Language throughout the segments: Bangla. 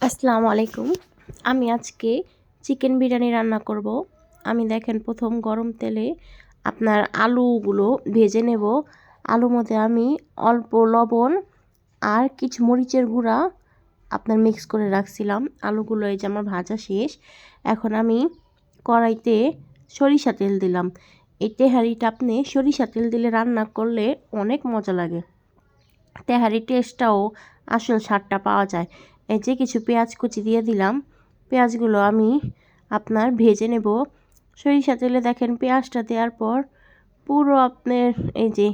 আসসালামু আলাইকুম। আমি আজকে চিকেন বিরিয়ানি রান্না করব। আমি দেখেন প্রথম গরম তেলে আপনার আলুগুলো ভেজে নেব। আলুর মধ্যে আমি অল্প লবণ আর কিছু মরিচের গুঁড়া আপনার মিক্স করে রাখছিলাম। আলুগুলো এই যে আমার ভাজা শেষ। এখন আমি কড়াইতে সরিষা তেল দিলাম। এই তেহারিটা আপনি সরিষা তেল দিলে রান্না করলে অনেক মজা লাগে। তেহারি টেস্টটাও আসল স্বাদটা পাওয়া যায়। এই যে কিছু পেঁয়াজ কুচি দিয়ে দিলাম। পেঁয়াজগুলো আমি আপনার ভেজে নেব। সরিষা তেলে দেখেন পেঁয়াজটা দেওয়ার পর পুরো আপনার এই যে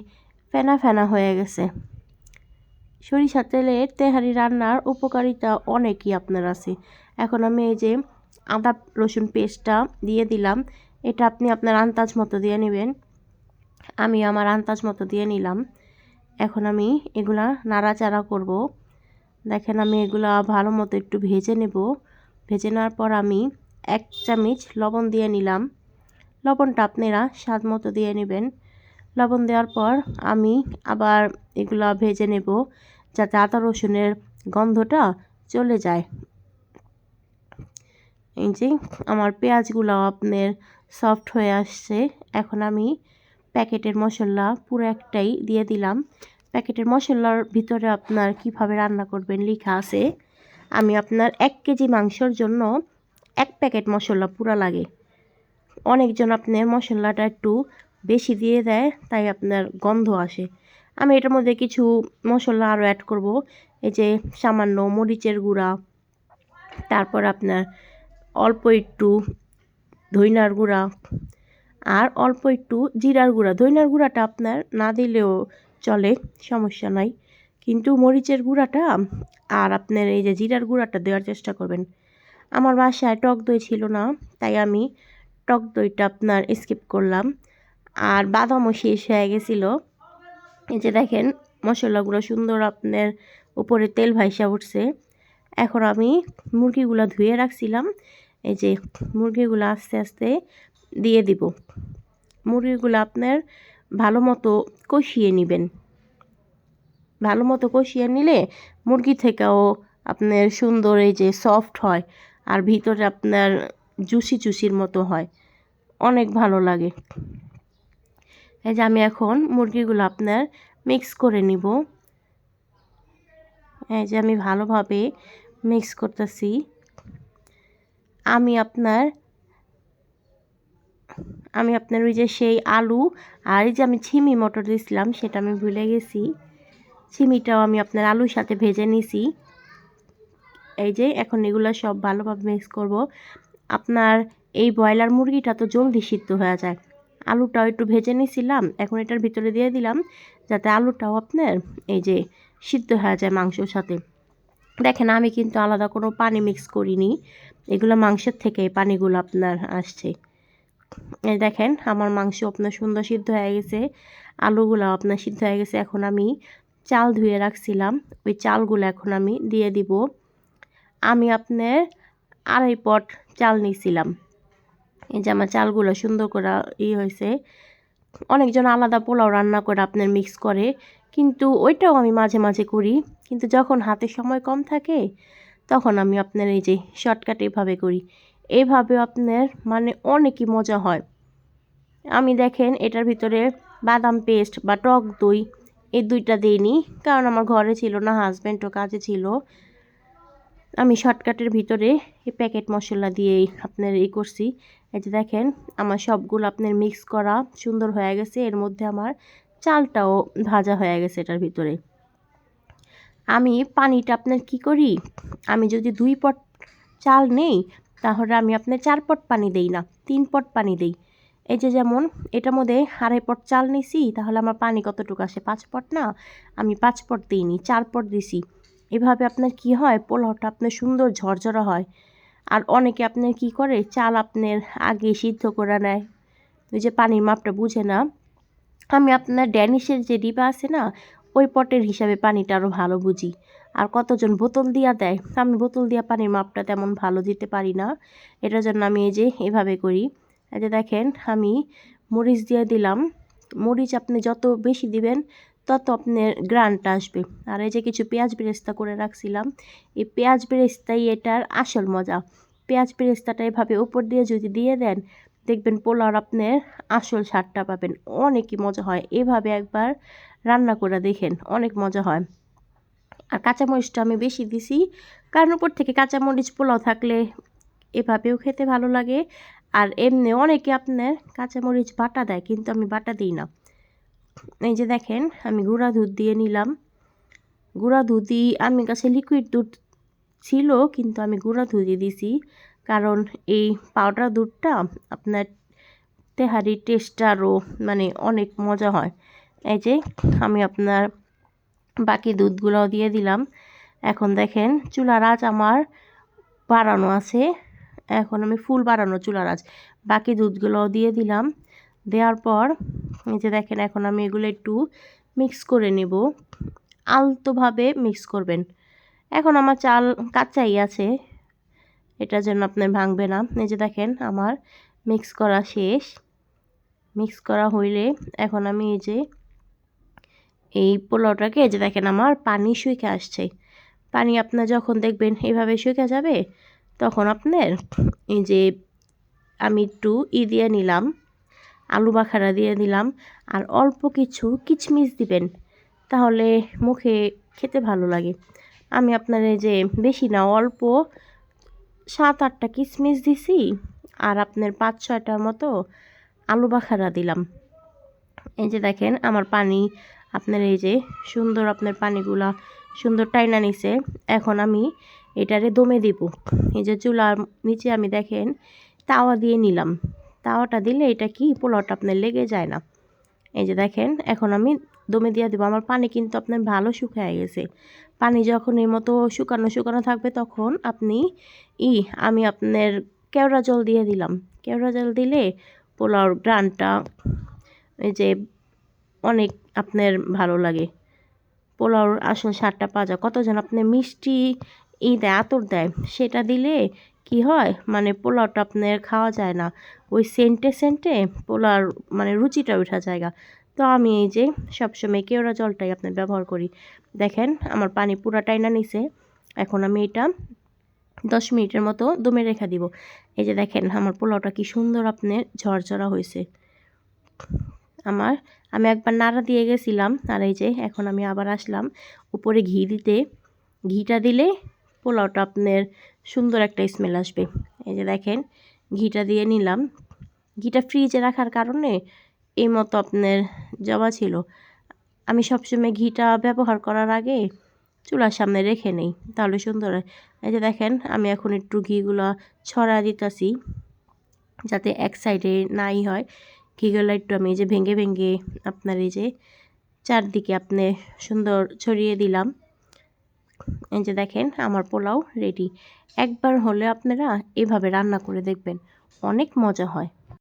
ফেনা ফেনা হয়ে গেছে। সরিষা তেলের তেহারি রান্নার উপকারিতা অনেকই আপনার আছে। এখন আমি এই যে আদা রসুন পেস্টটা দিয়ে দিলাম। এটা আপনি আপনার আন্দাজ মতো দিয়ে নেবেন। আমি আমার আন্দাজ মতো দিয়ে নিলাম। এখন আমি এগুলা নাড়াচাড়া করব। দেখেন আমি এগুলা ভালো মতো একটু ভেজে নেব। ভেজে নেওয়ার পর আমি 1 চামচ লবণ দিয়ে নিলাম। লবণটা আপনারা স্বাদ মতো দিয়ে নেবেন। লবণ দেওয়ার পর আমি আবার এগুলা ভেজে নেব যাতে আদা রসুনের গন্ধটা চলে যায়। এই যে আমার পেঁয়াজগুলো আপনার সফট হয়ে আসছে। এখন আমি প্যাকেটের মশলা পুরো একটাই দিয়ে দিলাম। প্যাকেটের মশলার ভিতরে আপনার কিভাবে রান্না করবেন লেখা আছে। আমি আপনার 1 কেজি মাংসের জন্য 1 প্যাকেট মশলা পুরা লাগে। অনেকজন আপনার মশলাটা একটু বেশি দিয়ে দেয়, তাই আপনার গন্ধ আসে। আমি এটার মধ্যে কিছু মশলা আরও অ্যাড করব। এই যে সামান্য মরিচের গুঁড়া, তারপর আপনার অল্প একটু ধইনার গুঁড়া আর অল্প একটু জিরার গুঁড়া। ধইনার গুঁড়াটা আপনার না দিলেও চলে, সমস্যা নাই। কিন্তু মরিচের গুঁড়াটা আর আপনার এই যে জিরার গুঁড়াটা দেওয়ার চেষ্টা করবেন। আমার বাসায় টক দই ছিল না, তাই আমি টক দইটা আপনার স্কিপ করলাম। আর বাদামও শেষ হয়ে গেছিলো। এই যে দেখেন মশলাগুলো সুন্দর আপনার উপরে তেল ভাইসা উঠছে। এখন আমি মুরগিগুলো ধুয়ে রাখছিলাম, এই যে মুরগিগুলো আস্তে আস্তে দিয়ে দিব। মুরগিগুলো আপনার ভালো মতো কষিয়ে নেবেন। ভালো মতো কষিয়ে নিলে মুরগি থেকেও আপনার সুন্দর এই যে সফট হয় আর ভিতরে আপনার জুসি জুসির মতো হয়, অনেক ভালো লাগে। এই যে আমি এখন মুরগিগুলো আপনার মিক্স করে নিব। এই যে আমি ভালোভাবে মিক্স করতেছি। আমি আপনার ওই যে সেই আলু আর এই যে আমি ছিমি মটর দিয়েছিলাম সেটা আমি ভুলে গেছি। ছিমিটাও আমি আপনার আলুর সাথে ভেজে নিছি। এই যে এখন এগুলো সব ভালোভাবে মিক্স করব। আপনার এই ব্রয়লার মুরগিটা তো জলদি সিদ্ধ হয়ে যায়। আলুটাও একটু ভেজে নিয়েছিলাম, এখন এটার ভিতরে দিয়ে দিলাম যাতে আলুটাও আপনার এই যে সিদ্ধ হয়ে যায় মাংসর সাথে। দেখেন আমি কিন্তু আলাদা কোনো পানি মিক্স করিনি, এগুলো মাংসের থেকে পানিগুলো আপনার আসছে। এই দেখেন আমার মাংস আপনার সুন্দর সিদ্ধ হয়ে গেছে, আলুগুলো আপনার সিদ্ধ হয়ে গেছে। এখন আমি চাল ধুয়ে রাখছিলাম, ওই চালগুলো এখন আমি দিয়ে দিব। আমি আপনার 2.5 পট চাল নিয়েছিলাম। এই যে আমার চালগুলো সুন্দর করে হয়েছে। অনেকজন আলাদা পোলাও রান্না করে আপনার মিক্স করে, কিন্তু ওইটাও আমি মাঝে মাঝে করি। কিন্তু যখন হাতে সময় কম থাকে তখন আমি আপনার এই যে শর্টকাট এভাবে করি। এইভাবে আপনার মানে অনেকই মজা হয়। আমি দেখেন এটার ভিতরে বাদাম পেস্ট বা টক দই এই দুইটা দিইনি, কারণ আমার ঘরে ছিল না, হাজব্যান্ডও কাজে ছিল। আমি শর্টকাটের ভিতরে এই প্যাকেট মশলা দিয়েই আপনার করছি। এই যে দেখেন আমার সবগুলো আপনার মিক্স করা সুন্দর হয়ে গেছে। এর মধ্যে আমার চালটাও ভাজা হয়ে গেছে এটার ভিতরে। আমি পানিটা আপনার কি করি, আমি যদি 2 পট চাল নেই তাহলে আমি আপনার 4 পট পানি দেই না, 3 পট পানি দেই। এই যে যেমন এটার মধ্যে 2.5 পট চাল নিছি, তাহলে আমার পানি কতটুকু আসে, 5 পট না, আমি 5 পট দিইনি, 4 পট দিছি। এভাবে আপনার কি হয়, পোলাওটা আপনার সুন্দর ঝরঝরা হয়। আর অনেকে আপনার কি করে চাল আপনার আগে সিদ্ধ করে নেয়, ওই যে পানির মাপটা বুঝে না। আমি আপনার ড্যানিশের যে ডিবা আছে না, ওই পটের হিসাবে পানিটা আরও ভালো বুঝি। আর কতজন বোতল দিয়া দেয়, আমি বোতল দিয়া পানির মাপটা তেমন ভালো দিতে পারি না। এটার জন্য আমি এই যে এভাবে করি। এই যে দেখেন আমি মরিচ দিয়ে দিলাম। মরিচ আপনি যত বেশি দিবেন তত আপনার গ্রানটা আসবে। আর এই যে কিছু পেঁয়াজ বেরেস্তা করে রাখছিলাম, এই পেঁয়াজ বেরেস্তাই এটার আসল মজা। পেঁয়াজ বেরেস্তাটা এভাবে উপর দিয়ে যদি দিয়ে দেন, দেখবেন পোলাওর আপনার আসল স্বাদটা পাবেন। অনেকই মজা হয়, এভাবে একবার রান্না করে দেখেন, অনেক মজা হয়। আর কাঁচামরিচটা আমি বেশি দিছি, কারণ উপর থেকে কাঁচামরিচ পোলাও থাকলে এভাবেও খেতে ভালো লাগে। আর এমনি অনেকে আপনার কাঁচামরিচ বাটা দেয়, কিন্তু আমি বাটা দিই না। এই যে দেখেন আমি গুঁড়া দুধ দিয়ে নিলাম। গুঁড়া দুধই আমার কাছে লিকুইড দুধ ছিল, কিন্তু আমি গুঁড়া দুধই দিছি, কারণ এই পাউডার দুধটা আপনার তেহারির টেস্টটা আরও মানে অনেক মজা হয়। এই যে আমি আপনার বাকি দুধগুলোও দিয়ে দিলাম। এখন দেখেন চুলার আঁচ আমার বাড়ানো আছে, এখন আমি ফুল বাড়ানো চুলার আঁচ। বাকি দুধগুলোও দিয়ে দিলাম। দেওয়ার পর এই যে দেখেন এখন আমি এগুলো একটু মিক্স করে নেব, আলতোভাবে মিক্স করবেন। এখন আমার চাল কাঁচাই আছে, এটা যেন আপনার ভাঙবে না। এই যে দেখেন আমার মিক্স করা শেষ। মিক্স করা হইলে এখন আমি এই পোলাওটাকে এই যে দেখেন আমার পানি শুকিয়ে আসছে। পানি আপনার যখন দেখবেন এভাবে শুকিয়ে যাবে, তখন আপনার এই যে আমি একটু দিয়ে নিলাম, আলু বাখারা দিয়ে দিলাম, আর অল্প কিছু কিচমিচ দিবেন, তাহলে মুখে খেতে ভালো লাগে। আমি আপনার এই যে বেশি না, অল্প 7-8টা কিচমিচ দিছি, আর আপনার 5-6টার মতো আলু বাখারা দিলাম। এই যে দেখেন আমার পানি আপনার এই যে সুন্দর আপনার পানিগুলা সুন্দর টাইনা নিছে। এখন আমি এটারে দমে দিব। এই যে চুলার নিচে আমি দেখেন তাওয়া দিয়ে নিলাম। তাওয়াটা দিলে এটা কি পোলাওটা আপনার লেগে যায় না। এই যে দেখেন এখন আমি দমে দিয়ে দেবো। আমার পানি কিন্তু আপনার ভালো শুকিয়ে গেছে। পানি যখন এই মতো শুকানো শুকানো থাকবে, তখন আপনি আমি আপনার কেওড়া জল দিয়ে দিলাম। কেওড়া জল দিলে পোলাওর গ্রানটা এই যে অনেক আপনার ভালো লাগে। পোলাওর আসল স্বাদটা পাওয়া যায়। কতজন আপনার মিষ্টি দেয়, আতর দেয়, সেটা দিলে কি হয় মানে পোলাওটা আপনার খাওয়া যায় না, ওই সেন্টে সেন্টে পোলাওর মানে রুচিটা উঠা জায়গা। তো আমি এই যে সবসময় কেওড়া জলটাই আপনার ব্যবহার করি। দেখেন আমার পানি পুরা টাইনা নিছে। এখন আমি এটা 10 মিনিটের মতো দমে রেখে দিব। এই যে দেখেন আমার পোলাওটা কি সুন্দর আপনার ঝরঝরা হয়েছে। আমি একবার নাড়া দিয়ে গেছিলাম, আর এই যে এখন আমি আবার আসলাম উপরে ঘি দিতে। ঘিটা দিলে পোলাওটা আপনার সুন্দর একটা স্মেল আসবে। এই যে দেখেন ঘিটা দিয়ে নিলাম। ঘিটা ফ্রিজে রাখার কারণে এই মতো আপনার জমা ছিল। আমি সবসময় ঘিটা ব্যবহার করার আগে চুলার সামনে রেখে নেই, তাহলে সুন্দর হয়। এই যে দেখেন আমি এখন একটু ঘিগুলো ছড়া দিতেছি, যাতে এক সাইডে নাই হয়। ঘিগুলো একটু আমি এই যে ভেঙে ভেঙে আপনার এই যে চারদিকে আপনি সুন্দর ছড়িয়ে দিলাম। এই যে দেখেন আমার পোলাও রেডি। একবার হলে আপনারা এভাবে রান্না করে দেখবেন, অনেক মজা হয়।